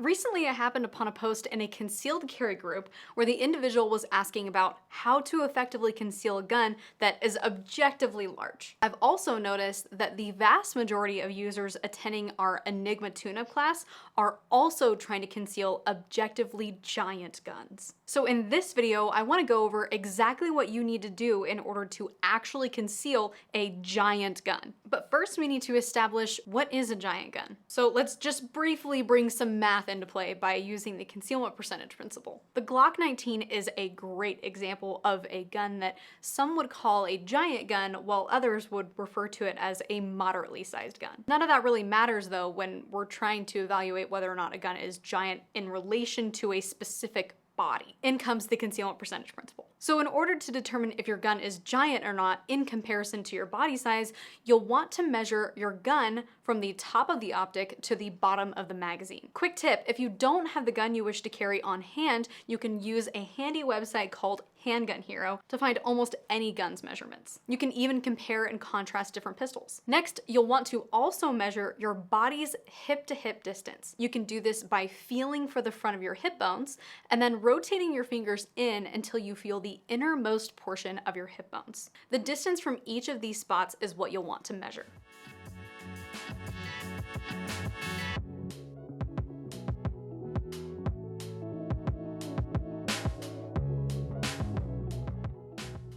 Recently, I happened upon a post in a concealed carry group where the individual was asking about how to effectively conceal a gun that is objectively large. I've also noticed that the vast majority of users attending our Enigma tune-up class are also trying to conceal objectively giant guns. So in this video, I want to go over exactly what you need to do in order to actually conceal a giant gun. But first, we need to establish what is a giant gun. So let's just briefly bring some math into play by using the concealment percentage principle. The Glock 19 is a great example of a gun that some would call a giant gun, while others would refer to it as a moderately sized gun. None of that really matters though when we're trying to evaluate whether or not a gun is giant in relation to a specific body. In comes the concealment percentage principle. So in order to determine if your gun is giant or not in comparison to your body size, you'll want to measure your gun from the top of the optic to the bottom of the magazine. Quick tip, if you don't have the gun you wish to carry on hand, you can use a handy website called Handgun Hero to find almost any gun's measurements. You can even compare and contrast different pistols. Next, you'll want to also measure your body's hip-to-hip distance. You can do this by feeling for the front of your hip bones and then rotating your fingers in until you feel the innermost portion of your hip bones. The distance from each of these spots is what you'll want to measure.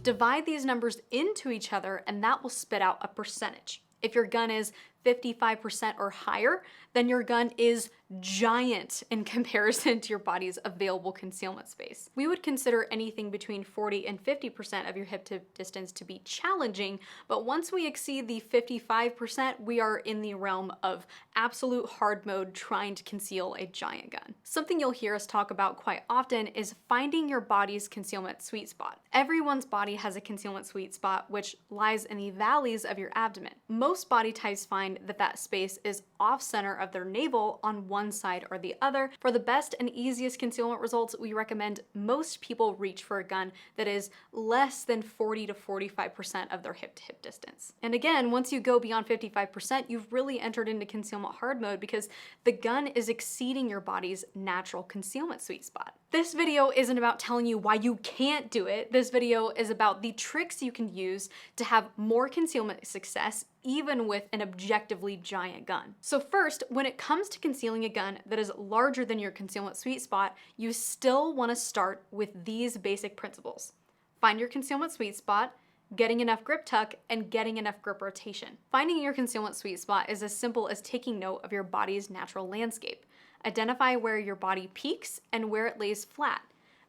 Divide these numbers into each other and that will spit out a percentage. If your gun is 55% or higher, then your gun is giant in comparison to your body's available concealment space. We would consider anything between 40 and 50% of your hip-to-hip distance to be challenging, but once we exceed the 55%, we are in the realm of absolute hard mode trying to conceal a giant gun. Something you'll hear us talk about quite often is finding your body's concealment sweet spot. Everyone's body has a concealment sweet spot which lies in the valleys of your abdomen. Most body types find that space is off-center of their navel on one side or the other. For the best and easiest concealment results, we recommend most people reach for a gun that is less than 40 to 45% of their hip-to-hip distance. And again, once you go beyond 55%, you've really entered into concealment hard mode because the gun is exceeding your body's natural concealment sweet spot. This video isn't about telling you why you can't do it. This video is about the tricks you can use to have more concealment success even with an objectively giant gun. So first, when it comes to concealing a gun that is larger than your concealment sweet spot, you still want to start with these basic principles. Find your concealment sweet spot, getting enough grip tuck, and getting enough grip rotation. Finding your concealment sweet spot is as simple as taking note of your body's natural landscape. Identify where your body peaks and where it lays flat.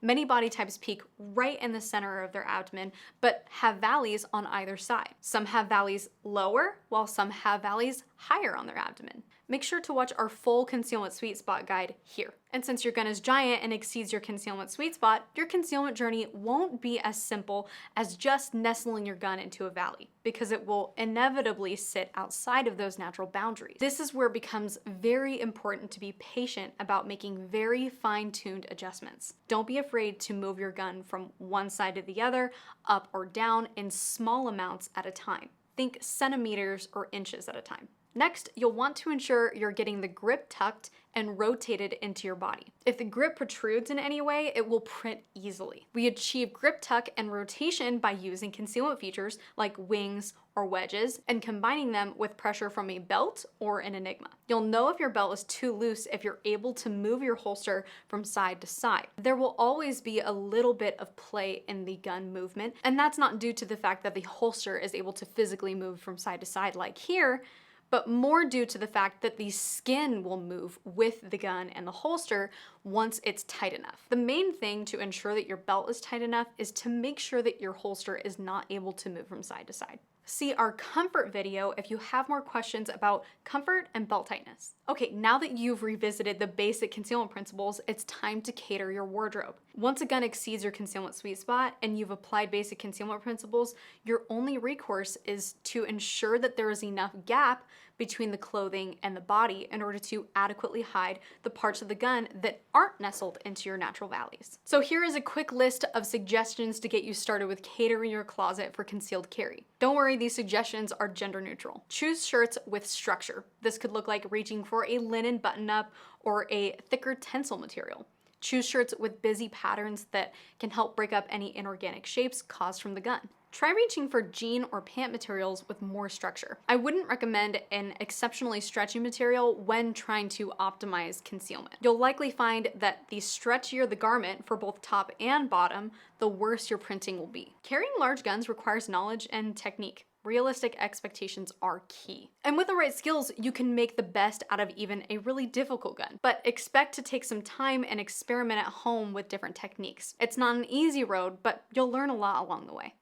Many body types peak right in the center of their abdomen, but have valleys on either side. Some have valleys lower, while some have valleys higher on their abdomen. Make sure to watch our full concealment sweet spot guide here. And since your gun is giant and exceeds your concealment sweet spot, your concealment journey won't be as simple as just nestling your gun into a valley, because it will inevitably sit outside of those natural boundaries. This is where it becomes very important to be patient about making very fine-tuned adjustments. Don't be afraid to move your gun from one side to the other, up or down in small amounts at a time. Think centimeters or inches at a time. Next, you'll want to ensure you're getting the grip tucked and rotated into your body. If the grip protrudes in any way, it will print easily. We achieve grip tuck and rotation by using concealment features like wings or wedges and combining them with pressure from a belt or an Enigma. You'll know if your belt is too loose if you're able to move your holster from side to side. There will always be a little bit of play in the gun movement, and that's not due to the fact that the holster is able to physically move from side to side like here, but more due to the fact that the skin will move with the gun and the holster once it's tight enough. The main thing to ensure that your belt is tight enough is to make sure that your holster is not able to move from side to side. See our comfort video if you have more questions about comfort and belt tightness. Okay, now that you've revisited the basic concealment principles, it's time to cater your wardrobe. Once a gun exceeds your concealment sweet spot and you've applied basic concealment principles, your only recourse is to ensure that there is enough gap between the clothing and the body in order to adequately hide the parts of the gun that aren't nestled into your natural valleys. So here is a quick list of suggestions to get you started with catering your closet for concealed carry. Don't worry, these suggestions are gender neutral. Choose shirts with structure. This could look like reaching for a linen button-up or a thicker tensile material. Choose shirts with busy patterns that can help break up any inorganic shapes caused from the gun. Try reaching for jean or pant materials with more structure. I wouldn't recommend an exceptionally stretchy material when trying to optimize concealment. You'll likely find that the stretchier the garment for both top and bottom, the worse your printing will be. Carrying large guns requires knowledge and technique. Realistic expectations are key. And with the right skills, you can make the best out of even a really difficult gun. But expect to take some time and experiment at home with different techniques. It's not an easy road, but you'll learn a lot along the way.